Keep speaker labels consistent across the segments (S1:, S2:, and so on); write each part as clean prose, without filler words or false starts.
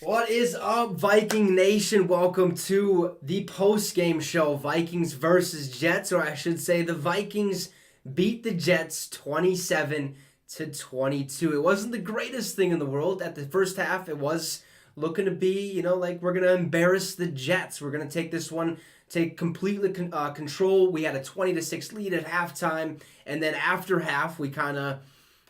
S1: What is up, Viking Nation? Welcome to the post-game show, Vikings versus Jets, or I should say the Vikings beat the Jets 27-22. It wasn't the greatest thing in the world. At the first half, it was looking to be, like we're going to embarrass the Jets. We're going to take this one, take completely control. We had a 20-6 lead at halftime, and then after half, we kind of,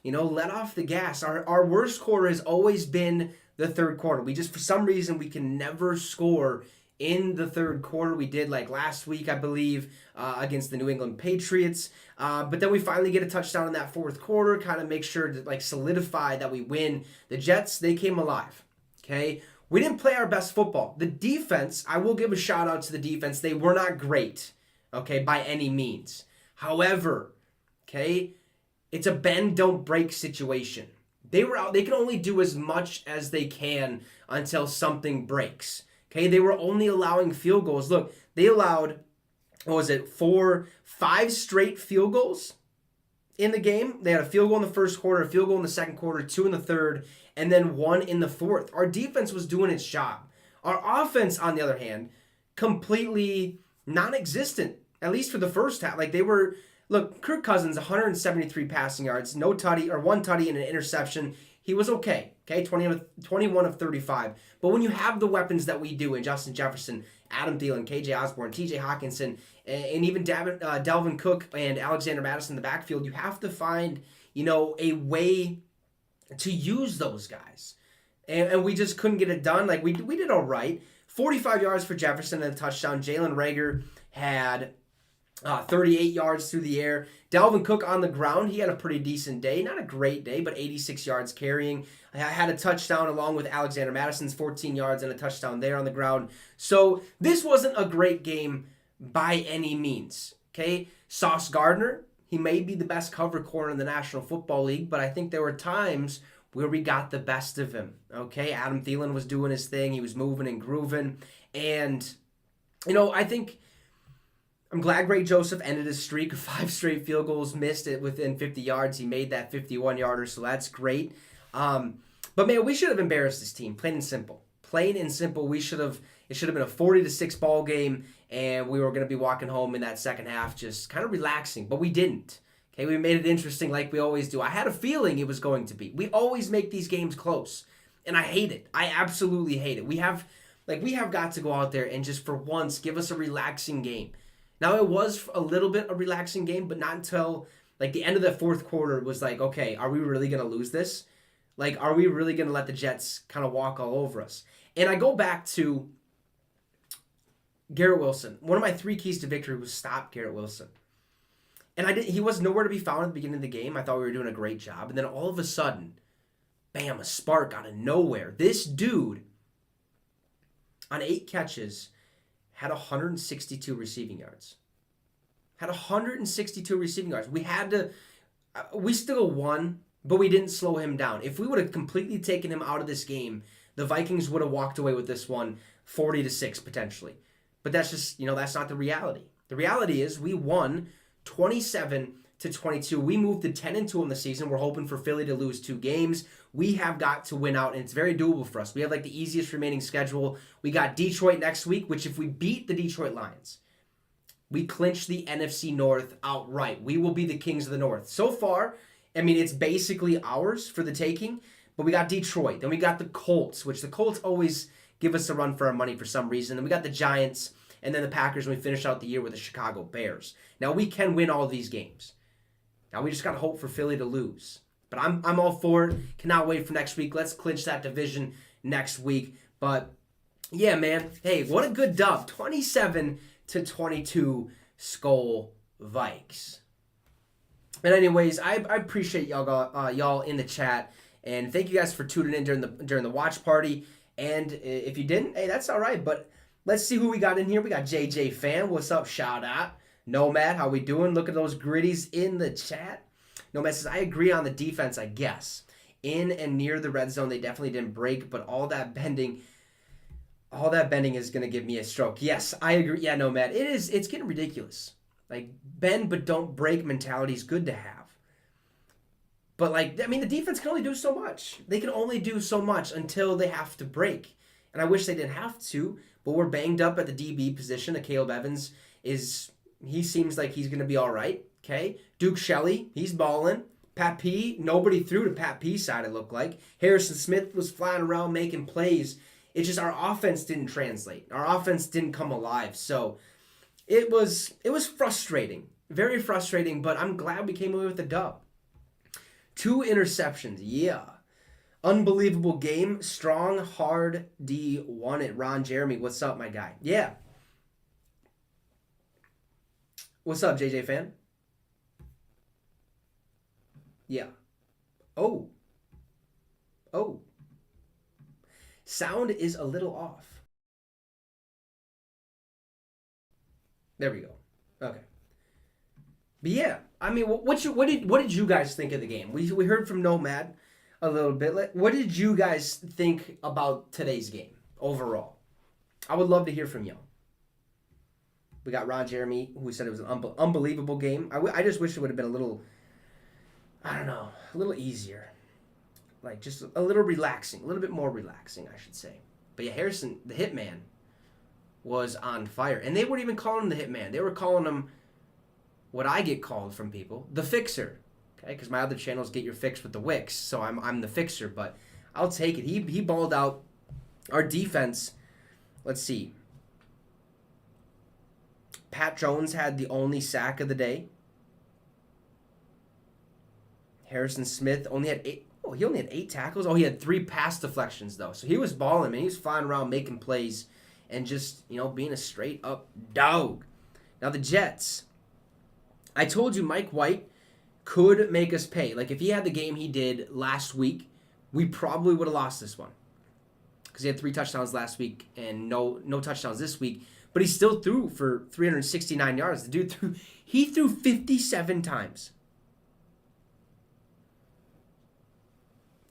S1: let off the gas. Our worst quarter has always been the third quarter. We just, for some reason, we can never score in the third quarter. We did like last week, I believe, against the New England Patriots. But then we finally get a touchdown in that fourth quarter, kind of make sure to solidify that we win. The Jets, they came alive. Okay. We didn't play our best football. The defense, I will give a shout out to the defense. They were not great, okay, by any means. However, okay, it's a bend, don't break situation. They were out. They can only do as much as they can until something breaks. Okay, they were only allowing field goals. Look, they allowed, 5 straight field goals in the game. They had a field goal in the first quarter, a field goal in the second quarter, 2 in the third, and then 1 in the fourth. Our defense was doing its job. Our offense, on the other hand, completely non-existent, at least for the first half. Look, Kirk Cousins, 173 passing yards, one tutty and an interception. He was okay, 21 of 35. But when you have the weapons that we do in Justin Jefferson, Adam Thielen, KJ Osborne, TJ Hawkinson, and even Dalvin Cook and Alexander Mattison in the backfield, you have to find, a way to use those guys. And we just couldn't get it done. We did all right. 45 yards for Jefferson and a touchdown. Jalen Reagor had 38 yards through the air. Dalvin Cook on the ground, he had a pretty decent day. Not a great day, but 86 yards carrying. I had a touchdown along with Alexander Madison's 14 yards and a touchdown there on the ground. So this wasn't a great game by any means. Okay, Sauce Gardner, he may be the best cover corner in the National Football League, but I think there were times where we got the best of him. Okay, Adam Thielen was doing his thing. He was moving and grooving. And, I think I'm glad Greg Joseph ended his streak of 5 straight field goals, missed it within 50 yards. He made that 51-yarder, so that's great. But man, we should have embarrassed this team, plain and simple. Plain and simple, it should have been a 40-6 ball game, and we were going to be walking home in that second half just kind of relaxing, but we didn't. Okay, we made it interesting like we always do. I had a feeling it was going to be. We always make these games close, and I hate it. I absolutely hate it. We have got to go out there and just for once give us a relaxing game. Now, it was a little bit a relaxing game, but not until the end of the fourth quarter was okay, are we really going to lose this? Are we really going to let the Jets kind of walk all over us? And I go back to Garrett Wilson. One of my 3 keys to victory was stop Garrett Wilson. And he was nowhere to be found at the beginning of the game. I thought we were doing a great job. And then all of a sudden, bam, a spark out of nowhere. This dude, on 8 catches, had 162 receiving yards. We still won, but we didn't slow him down. If we would have completely taken him out of this game, the Vikings would have walked away with this one 40-6 potentially. But that's just, that's not the reality. The reality is we won 27 to 22. We moved to 10-2 in the season. We're hoping for Philly to lose 2 games. We have got to win out, and it's very doable for us. We have like the easiest remaining schedule. We got Detroit next week, which if we beat the Detroit Lions, we clinch the NFC North outright. We will be the kings of the North. So far, I mean, it's basically ours for the taking, but we got Detroit. Then we got the Colts, which the Colts always give us a run for our money for some reason. Then we got the Giants, and then the Packers, and we finish out the year with the Chicago Bears. Now, we can win all of these games. Now, we just got to hope for Philly to lose. But I'm all for it. Cannot wait for next week. Let's clinch that division next week. But, yeah, man. Hey, what a good dub. 27-22 SKOL Vikes. And anyways, I appreciate y'all in the chat. And thank you guys for tuning in during the watch party. And if you didn't, hey, that's all right. But let's see who we got in here. We got JJ Fan. What's up? Shout out. Nomad, how we doing? Look at those gritties in the chat. Nomad says, I agree on the defense, I guess. In and near the red zone, they definitely didn't break, but all that bending is going to give me a stroke. Yes, I agree. Yeah, Nomad, it's getting ridiculous. Like, bend but don't break mentality is good to have. But, like, I mean, the defense can only do so much. They can only do so much until they have to break. And I wish they didn't have to, but we're banged up at the DB position. Caleb Evans he seems like he's going to be all right. Okay, Duke Shelley, he's balling. Pat P, nobody threw to Pat P's side, it looked like. Harrison Smith was flying around making plays. It's just our offense didn't translate. Our offense didn't come alive. So it was frustrating, very frustrating, but I'm glad we came away with the dub. 2 interceptions, yeah. Unbelievable game. Strong, hard D won it. Ron Jeremy, what's up, my guy? Yeah. What's up, JJ Fan? Yeah. Oh. Sound is a little off. There we go. Okay. But yeah, I mean, what did you guys think of the game? We heard from Nomad a little bit. What did you guys think about today's game overall? I would love to hear from y'all. We got Ron Jeremy, who said it was an unbelievable game. I just wish it would have been a little, I don't know, a little easier. Like, just a little relaxing. A little bit more relaxing, I should say. But yeah, Harrison, the Hitman, was on fire. And they weren't even calling him the Hitman. They were calling him what I get called from people, the Fixer. Okay, because my other channels get your fix with the Wicks. So I'm the Fixer, but I'll take it. He balled out. Our defense, let's see. Pat Jones had the only sack of the day. Harrison Smith only had 8. Oh, he only had 8 tackles. Oh, he had 3 pass deflections, though. So he was balling, man. He was flying around making plays and just, being a straight-up dog. Now, the Jets. I told you Mike White could make us pay. Like, if he had the game he did last week, we probably would have lost this one. Because he had 3 touchdowns last week and no touchdowns this week. But he still threw for 369 yards. The dude threw 57 times.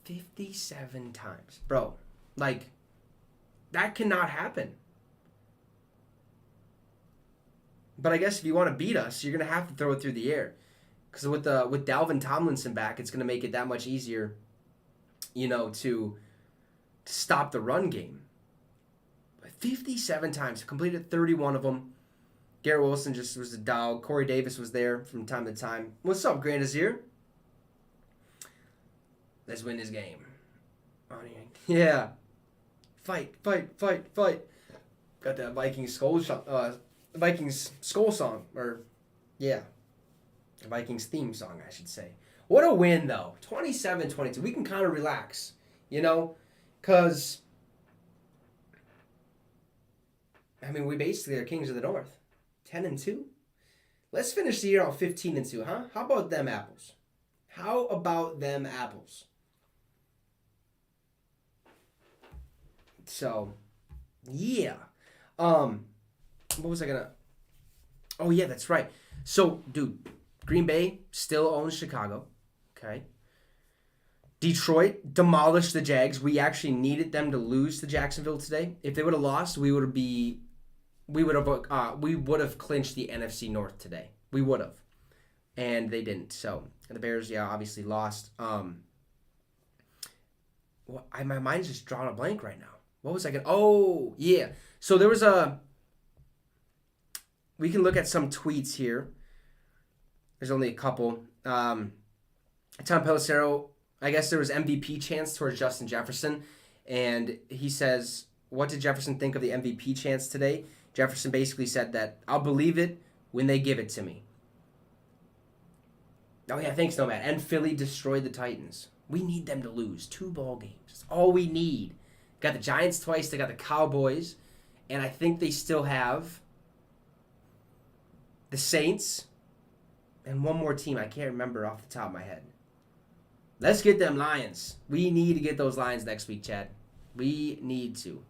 S1: 57 times. Bro, like, that cannot happen. But I guess if you want to beat us, you're going to have to throw it through the air. Because with Dalvin Tomlinson back, it's going to make it that much easier, to stop the run game. 57 times, completed 31 of them. Garrett Wilson just was a dog. Corey Davis was there from time to time. What's up, Grand Azir? Let's win this game. Yeah. Fight. Got that Vikings SKOL song. Or, yeah. Vikings theme song, I should say. What a win, though. 27-22. We can kind of relax, because we basically are kings of the North. 10-2. Let's finish the year out 15-2, huh? How about them apples? So, yeah. What was I gonna? Oh yeah, that's right. So, dude, Green Bay still owns Chicago. Okay. Detroit demolished the Jags. We actually needed them to lose to Jacksonville today. If they would have lost, we would have clinched the NFC North today. We would have. and they didn't. So the Bears, yeah, obviously lost. My mind's just drawing a blank right now. What was I going? Oh, yeah. So there was we can look at some tweets here. There's only a couple. Tom Pelissero, I guess there was MVP chance towards Justin Jefferson, and he says, "What did Jefferson think of the MVP chance today?" Jefferson basically said that, "I'll believe it when they give it to me." Oh yeah, thanks, Nomad. And Philly destroyed the Titans. We need them to lose 2 ball games. That's all we need. Got the Giants twice. They got the Cowboys, and I think they still have the Saints and one more team I can't remember off the top of my head. Let's get them Lions. We need to get those Lions next week, Chad. We need to.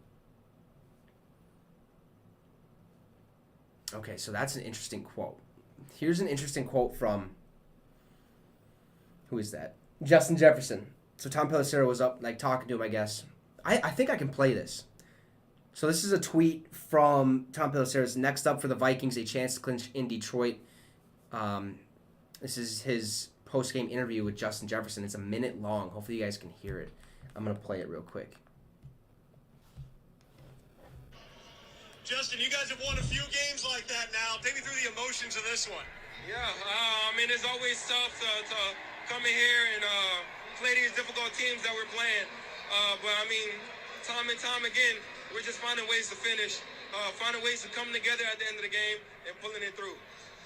S1: Okay, so that's an interesting quote. Here's an interesting quote from, who is that? Justin Jefferson. So Tom Pelissero was up, like, talking to him, I guess. I think I can play this. So this is a tweet from Tom Pelissero. Next up for the Vikings, a chance to clinch in Detroit. This is his post-game interview with Justin Jefferson. It's a minute long. Hopefully you guys can hear it. I'm going to play it real quick.
S2: Justin, you guys have won a few games like that now. Take me through the emotions of this one.
S3: Yeah, I mean, it's always tough to come in here and play these difficult teams that we're playing. But, I mean, time and time again, we're just finding ways to finish, finding ways to come together at the end of the game and pulling it through.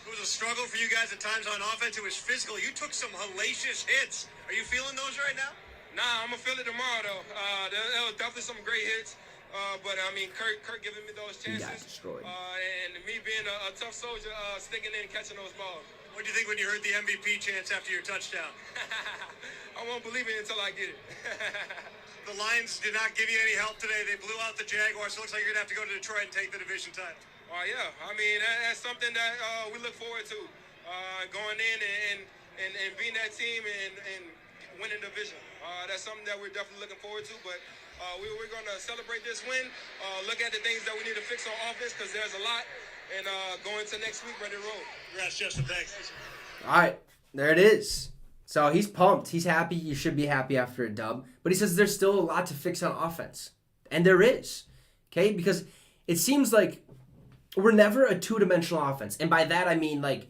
S2: It was a struggle for you guys at times on offense. It was physical. You took some hellacious hits. Are you feeling those right now?
S3: Nah, I'm going to feel it tomorrow, though. There was definitely some great hits. But, I mean, Kurt giving me those chances.
S1: He got destroyed.
S3: And me being a tough soldier, sticking in and catching those balls.
S2: What did you think when you heard the MVP chance after your touchdown?
S3: I won't believe it until I get it.
S2: The Lions did not give you any help today. They blew out the Jaguars. So it looks like you're going to have to go to Detroit and take the division title.
S3: Yeah. I mean, that's something that we look forward to, going in and being that team and winning the division. That's something that we're definitely looking forward to. But we're going to celebrate this win, look at the things that we need to fix on offense because there's a lot, and go into next week ready to roll.
S2: Congrats, Justin. Thanks.
S1: All right, there it is. So he's pumped. He's happy. You should be happy after a dub. But he says there's still a lot to fix on offense. And there is. Okay? Because it seems like we're never a two-dimensional offense. And by that I mean, like,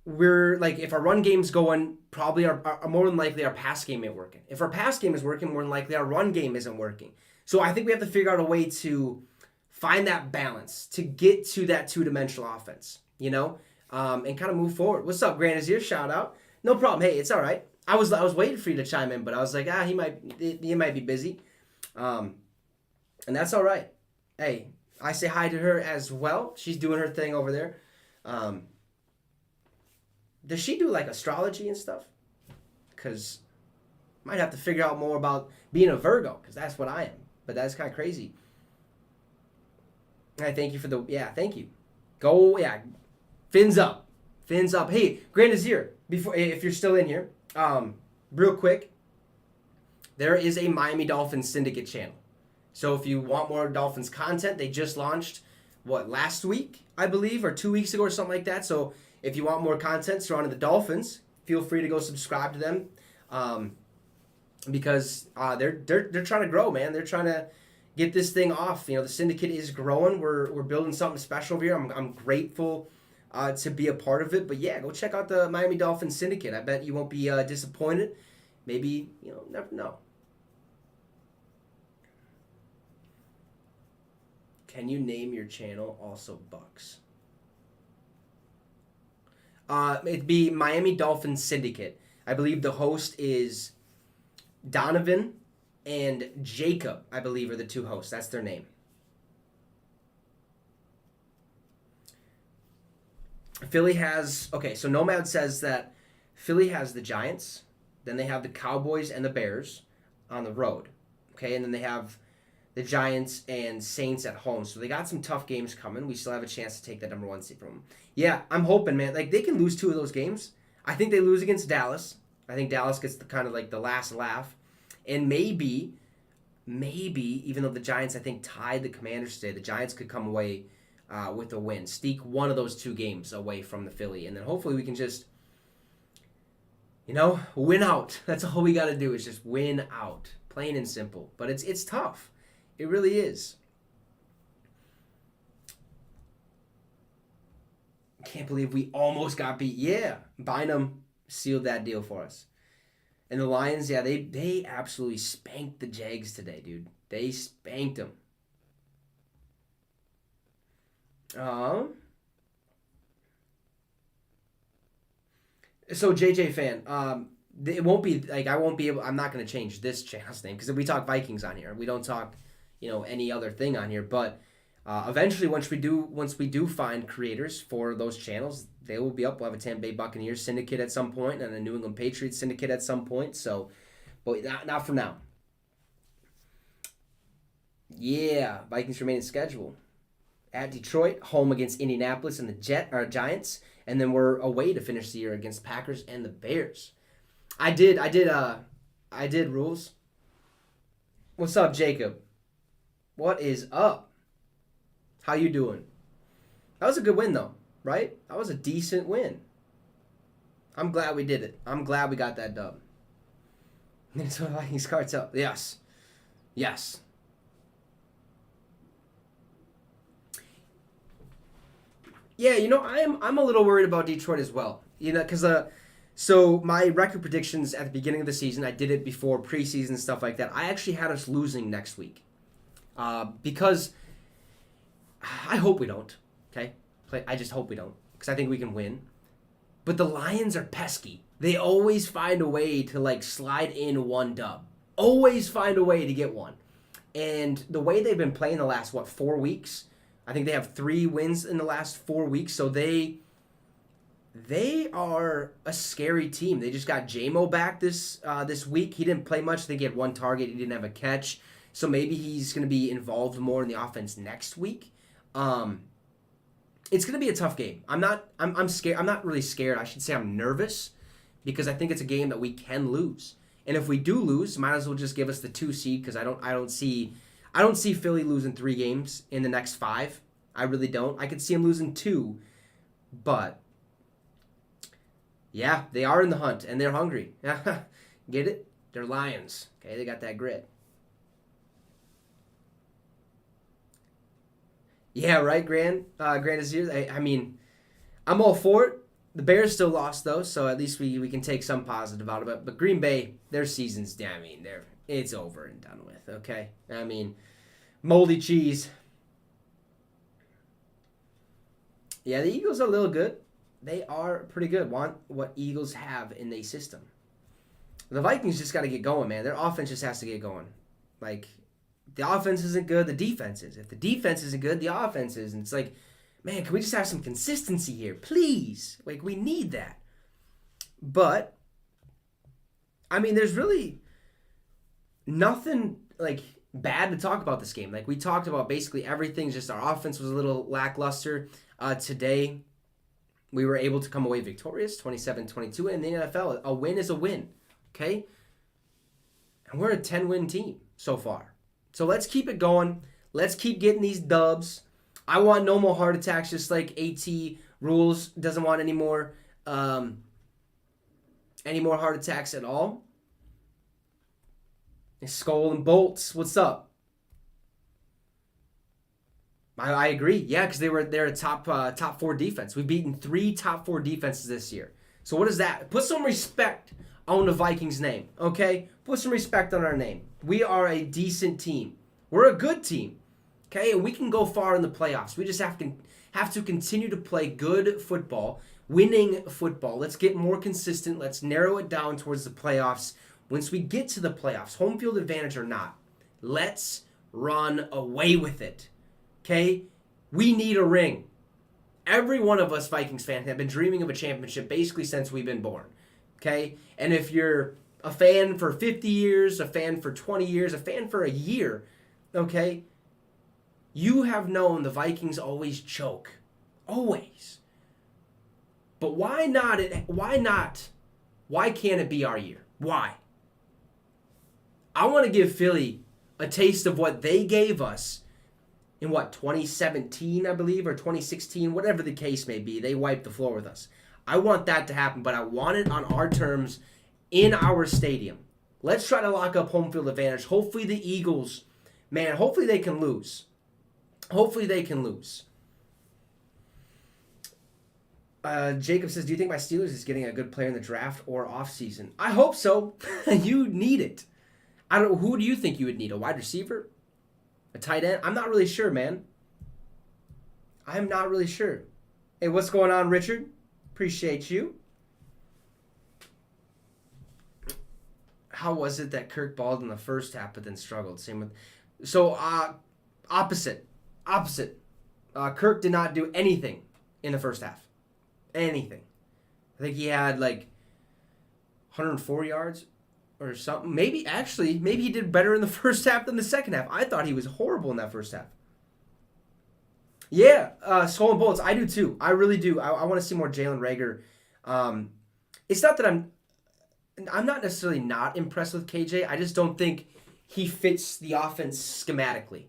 S1: we're, like, if our run game's going, probably our more than likely our pass game ain't working. If our pass game is working, more than likely our run game isn't working. So I think we have to figure out a way to find that balance, to get to that two-dimensional offense, you know? And kind of move forward. What's up, Grant? Is your shout out? No problem. Hey, it's all right. I was waiting for you to chime in, but I was like, he might be busy, and that's all right. Hey, I say hi to her as well. She's doing her thing over there. Does she do like astrology and stuff? Because might have to figure out more about being a Virgo, because that's what I am. But that's kind of crazy. I thank you for thank you. Go, fins up. Hey, Grand Azir, if you're still in here, real quick, there is a Miami Dolphins Syndicate channel. So if you want more Dolphins content, they just launched, last week, I believe, or 2 weeks ago or something like that. So if you want more content surrounding the Dolphins, feel free to go subscribe to them, because they're trying to grow, man. They're trying to get this thing off. You know, the Syndicate is growing. We're building something special over here. I'm grateful to be a part of it. But yeah, go check out the Miami Dolphins Syndicate. I bet you won't be disappointed. Maybe, never know. Can you name your channel also Bucks? It'd be Miami Dolphins Syndicate. I believe the host is Donovan and Jacob, I believe, are the two hosts. That's their name. Philly has... Okay, so Nomad says that Philly has the Giants, then they have the Cowboys and the Bears on the road. Okay, and then they have the Giants and Saints at home. So they got some tough games coming. We still have a chance to take that number 1 seed from them. Yeah, I'm hoping, man. Like, they can lose 2 of those games. I think they lose against Dallas. I think Dallas gets the kind of like the last laugh. And maybe, even though the Giants, I think, tied the Commanders today, the Giants could come away with a win. Sneak one of those 2 games away from the Philly, and then hopefully we can just, win out. That's all we got to do is just win out. Plain and simple. But it's tough. It really is. Can't believe we almost got beat. Yeah, Bynum sealed that deal for us. And the Lions, yeah, they absolutely spanked the Jags today, dude. They spanked them. So JJ fan, it won't be like I won't be able. I'm not going to change this channel's name because we talk Vikings on here. We don't talk, any other thing on here. But eventually, once we do find creators for those channels, they will be up. We'll have a Tampa Bay Buccaneers Syndicate at some point and a New England Patriots Syndicate at some point. So, but not for now. Yeah, Vikings remaining schedule. At Detroit, home against Indianapolis and the Giants, and then we're away to finish the year against Packers and the Bears. I did rules. What's up, Jacob? What is up? How you doing? That was a good win though, right? That was a decent win. I'm glad we did it. I'm glad we got that dub. Minnesota Vikings cartel. Yes. Yes. Yeah, I'm a little worried about Detroit as well. Because so my record predictions at the beginning of the season, I did it before preseason stuff like that. I actually had us losing next week, because I hope we don't. Okay, I just hope we don't because I think we can win. But the Lions are pesky. They always find a way to slide in one dub. Always find a way to get one. And the way they've been playing the last 4 weeks. I think they have 3 wins in the last 4 weeks, so they are a scary team. They just got J-Mo back this week. He didn't play much. I think he had 1 target. He didn't have a catch, so maybe he's going to be involved more in the offense next week. It's going to be a tough game. I'm scared. I'm not really scared. I should say I'm nervous because I think it's a game that we can lose. And if we do lose, might as well just give us the 2 seed because I don't see Philly losing 3 games in the next 5. I really don't. I could see them losing 2, but yeah, they are in the hunt and they're hungry. Get it? They're Lions. Okay, they got that grit. Yeah, right, Grand is here. I mean, I'm all for it. The Bears still lost though, so at least we can take some positive out of it. But Green Bay, their season's it's over and done with. Okay, I mean, moldy cheese. Yeah, the Eagles are a little good. They are pretty good. Want what Eagles have in their system. The Vikings just got to get going, man. Their offense just has to get going. The offense isn't good, the defense is. If the defense isn't good, the offense is. And it's man, can we just have some consistency here? Please. We need that. But, I mean, there's really nothing, bad to talk about this game. We talked about basically everything. Just our offense was a little lackluster. Today, we were able to come away victorious, 27-22. And in the NFL, a win is a win. Okay? And we're a 10-win team so far. So let's keep it going. Let's keep getting these dubs. I want no more heart attacks, just like AT Rules doesn't want any more heart attacks at all. And SKOL and Bolts, what's up? I agree. Yeah, because they're a top 4 defense. We've beaten 3 top 4 defenses this year. So what is that? Put some respect on the Vikings name, okay? Put some respect on our name. We are a decent team. We're a good team, okay? And we can go far in the playoffs. We just have to continue to play good football, winning football. Let's get more consistent. Let's narrow it down towards the playoffs. Once we get to the playoffs, home field advantage or not, let's run away with it. Okay? We need a ring. Every one of us Vikings fans have been dreaming of a championship basically since we've been born. Okay? And if you're a fan for 50 years, a fan for 20 years, a fan for a year, okay, you have known the Vikings always choke. Always. But why not? Why can't it be our year? Why? I want to give Philly a taste of what they gave us in what, 2017, I believe, or 2016, whatever the case may be. They wiped the floor with us. I want that to happen, but I want it on our terms in our stadium. Let's try to lock up home field advantage. Hopefully the Eagles, man, hopefully they can lose. Hopefully they can lose. Jacob says, do you think my Steelers is getting a good player in the draft or offseason? I hope so. You need it. I don't. Who do you think you would need? A wide receiver? A tight end? I'm not really sure, man. I'm not really sure. Hey, what's going on, Richard? Appreciate you. How was it that Kirk balled in the first half but then struggled? Same with... So, opposite. Kirk did not do anything in the first half. Anything. I think he had like 104 yards or something. Maybe he did better in the first half than the second half. I thought he was horrible in that first half. Yeah, SKOL and Bullets, I do too. I really do. I want to see more Jalen Reagor. It's not that I'm not necessarily not impressed with KJ. I just don't think he fits the offense schematically.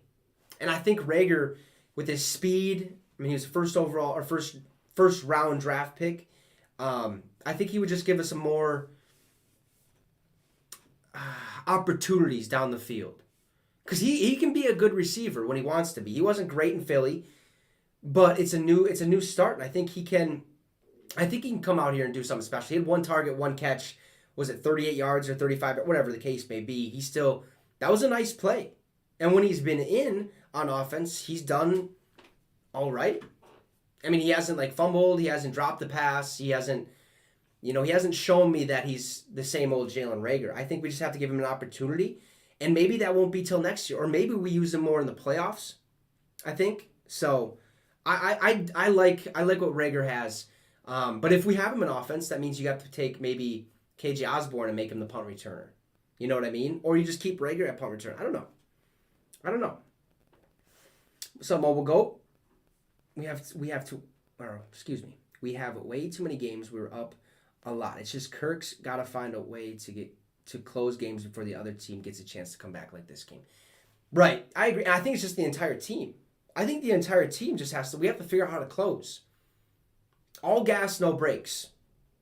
S1: And I think Reagor, with his speed, I mean, he was first overall or first round draft pick. I think he would just give us some more opportunities down the field. Because he can be a good receiver when he wants to be. He wasn't great in Philly, but it's a new start, and I think he can come out here and do something special. He had 1 target, 1 catch. Was it 38 yards or 35, whatever the case may be. That was a nice play. And when he's been in on offense, he's done all right. I mean, he hasn't fumbled, he hasn't dropped the pass, he hasn't shown me that he's the same old Jalen Reagor. I think we just have to give him an opportunity, and maybe that won't be till next year, or maybe we use him more in the playoffs. I think so. I like what Reagor has, but if we have him in offense, that means you have to take maybe KJ Osborne and make him the punt returner. You know what I mean? Or you just keep Reagor at punt return. I don't know. So Mobile Goat. We have way too many games. We're up a lot. It's just Kirk's got to find a way to close games before the other team gets a chance to come back like this game. Right. I agree. And I think it's just the entire team. I think the entire team just we have to figure out how to close. All gas, no brakes.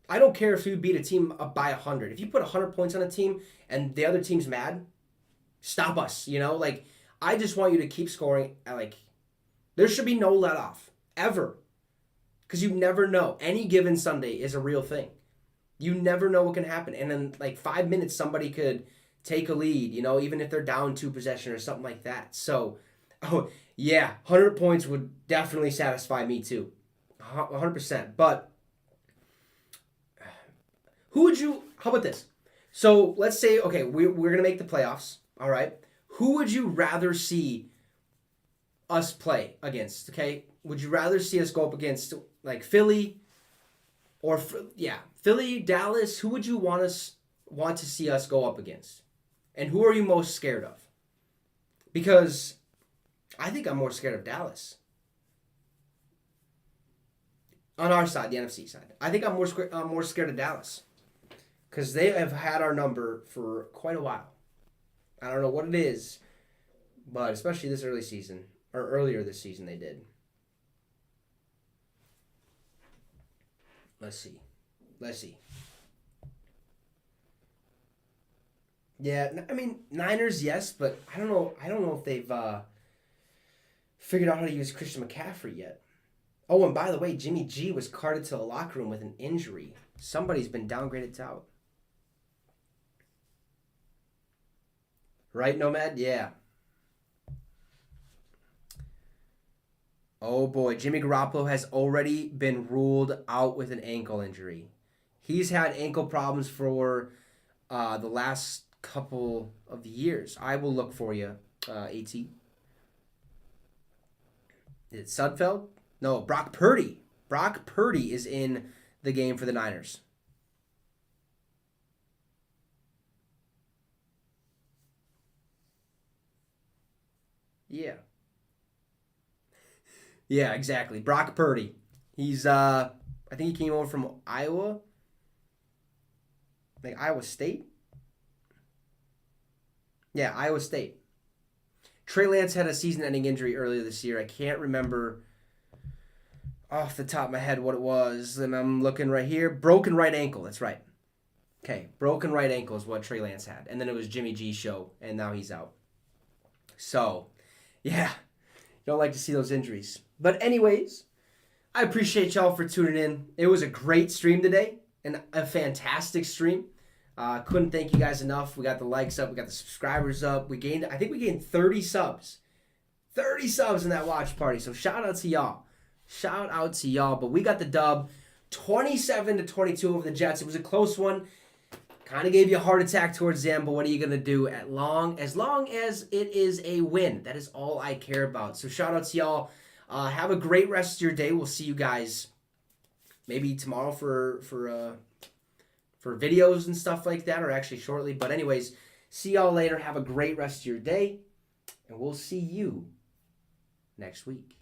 S1: I don't care if you beat a team up by 100. If you put 100 points on a team and the other team's mad, stop us, I just want you to keep scoring. There should be no let off, ever. Because you never know. Any given Sunday is a real thing. You never know what can happen. And in 5 minutes, somebody could take a lead, even if they're down 2 possession or something like that. So, 100 points would definitely satisfy me too. 100%. But how about this? So let's say, okay, we're going to make the playoffs, all right? Who would you rather see us play against, okay? Would you rather see us go up against Philly or Philly, Dallas? Who would you want to see us go up against? And who are you most scared of? Because I think I'm more scared of Dallas. On our side, the NFC side. I think I'm more scared of Dallas. Because they have had our number for quite a while. I don't know what it is, but especially this early season, or earlier this season they did. Let's see. Yeah, I mean, Niners, yes, but I don't know if they've figured out how to use Christian McCaffrey yet. Oh, and by the way, Jimmy G was carted to the locker room with an injury. Somebody's been downgraded to out. Right, Nomad? Yeah. Oh boy, Jimmy Garoppolo has already been ruled out with an ankle injury. He's had ankle problems for the last couple of years. I will look for you, AT. Is it Sudfeld? No, Brock Purdy. Brock Purdy is in the game for the Niners. Yeah. Yeah, exactly. Brock Purdy. He's I think he came over from Iowa. Iowa State? Yeah, Iowa State. Trey Lance had a season-ending injury earlier this year. I can't remember off the top of my head what it was. And I'm looking right here. Broken right ankle. That's right. Okay, broken right ankle is what Trey Lance had. And then it was Jimmy G's show, and now he's out. So, yeah, you don't like to see those injuries. But anyways, I appreciate y'all for tuning in. It was a great stream today, and a fantastic stream. Couldn't thank you guys enough. We got the likes up. We got the subscribers up. I think we gained 30 subs. 30 subs in that watch party. So shout out to y'all. Shout out to y'all. But we got the dub, 27-22 over the Jets. It was a close one. Kind of gave you a heart attack towards them, but what are you going to do as long as it is a win? That is all I care about. So shout out to y'all. Have a great rest of your day. We'll see you guys maybe tomorrow for videos and stuff like that, or actually shortly. But anyways, see y'all later. Have a great rest of your day, and we'll see you next week.